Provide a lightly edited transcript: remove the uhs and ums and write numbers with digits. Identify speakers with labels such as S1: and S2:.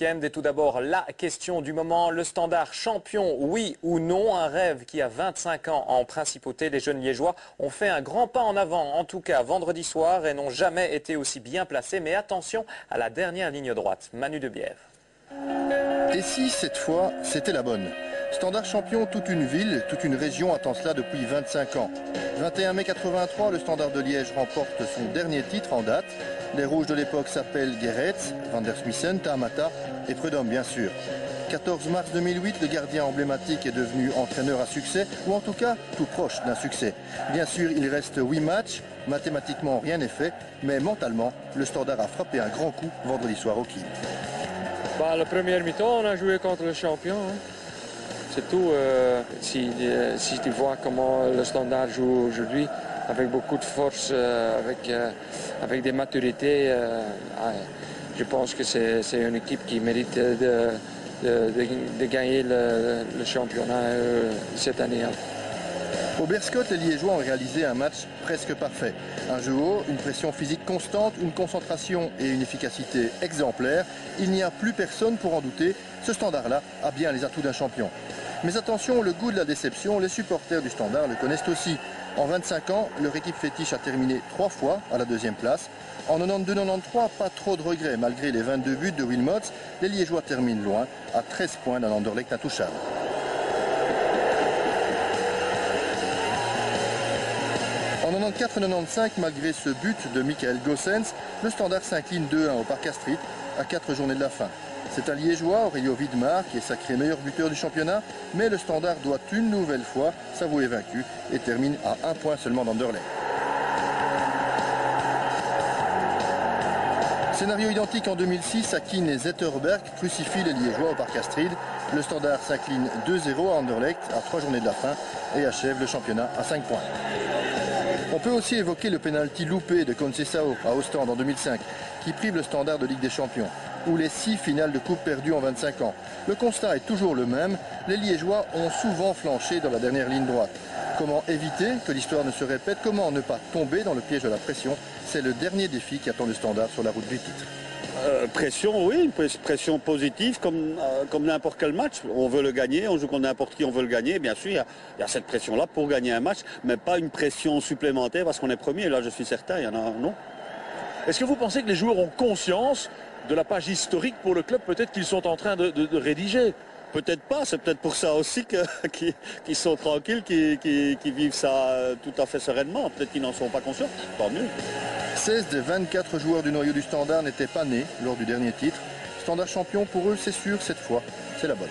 S1: week-end. Et tout d'abord, la question du moment, le Standard champion, oui ou non? Un rêve qui a 25 ans en principauté. Les jeunes liégeois ont fait un grand pas en avant, en tout cas vendredi soir, et n'ont jamais été aussi bien placés. Mais attention à la dernière ligne droite. Manu Debièvre.
S2: Et si, cette fois, c'était la bonne? Standard champion, toute une ville, toute une région attend cela depuis 25 ans. 21 mai 83, le Standard de Liège remporte son dernier titre en date. Les rouges de l'époque s'appellent Gerets, Van der Smissen, Tamata et Prudhomme bien sûr. 14 mars 2008, le gardien emblématique est devenu entraîneur à succès, ou en tout cas tout proche d'un succès. Bien sûr, il reste 8 matchs, mathématiquement rien n'est fait, mais mentalement, le Standard a frappé un grand coup vendredi soir au Kiel.
S3: Le premier mi-temps, on a joué contre le champion. C'est tout. Si tu vois comment le Standard joue aujourd'hui, avec beaucoup de force, avec des maturités, je pense que c'est une équipe qui mérite de gagner le championnat cette année.
S2: Au Berscott, les Liégeois ont réalisé un match presque parfait. Un jeu haut, une pression physique constante, une concentration et une efficacité exemplaires. Il n'y a plus personne pour en douter. Ce Standard-là a bien les atouts d'un champion. Mais attention, le goût de la déception, les supporters du Standard le connaissent aussi. En 25 ans, leur équipe fétiche a terminé 3 fois à la 2e place. En 92-93, pas trop de regrets. Malgré les 22 buts de Wilmots, les Liégeois terminent loin, à 13 points d'un Anderlecht intouchable. En 94-95, malgré ce but de Michael Gossens, le Standard s'incline 2-1 au Parc Astrid à 4 journées de la fin. C'est un Liégeois, Aurelio Widmar, qui est sacré meilleur buteur du championnat, mais le Standard doit une nouvelle fois s'avouer vaincu et termine à 1 point seulement d'Anderlecht. Scénario identique en 2006, Akin et Zetterberg crucifient les Liégeois au Parc Astrid. Le Standard s'incline 2-0 à Anderlecht à 3 journées de la fin et achève le championnat à 5 points. On peut aussi évoquer le pénalty loupé de Conceição à Ostende en 2005, qui prive le Standard de Ligue des Champions, ou les 6 finales de coupe perdues en 25 ans. Le constat est toujours le même, les Liégeois ont souvent flanché dans la dernière ligne droite. Comment éviter que l'histoire ne se répète? Comment ne pas tomber dans le piège de la pression? C'est le dernier défi qui attend le Standard sur la route du titre.
S4: Pression, oui, une pression positive comme n'importe quel match. On veut le gagner, on joue contre n'importe qui, on veut le gagner. Bien sûr, il y a cette pression-là pour gagner un match, mais pas une pression supplémentaire parce qu'on est premier. Là, je suis certain, il y en a non.
S5: Est-ce que vous pensez que les joueurs ont conscience de la page historique pour le club, peut-être qu'ils sont en train de rédiger?
S4: Peut-être pas, c'est peut-être pour ça aussi qu'ils sont tranquilles, qu'ils vivent ça tout à fait sereinement. Peut-être qu'ils n'en sont pas conscients, tant mieux.
S2: 16 des 24 joueurs du noyau du Standard n'étaient pas nés lors du dernier titre. Standard champion pour eux, c'est sûr, cette fois, c'est la bonne.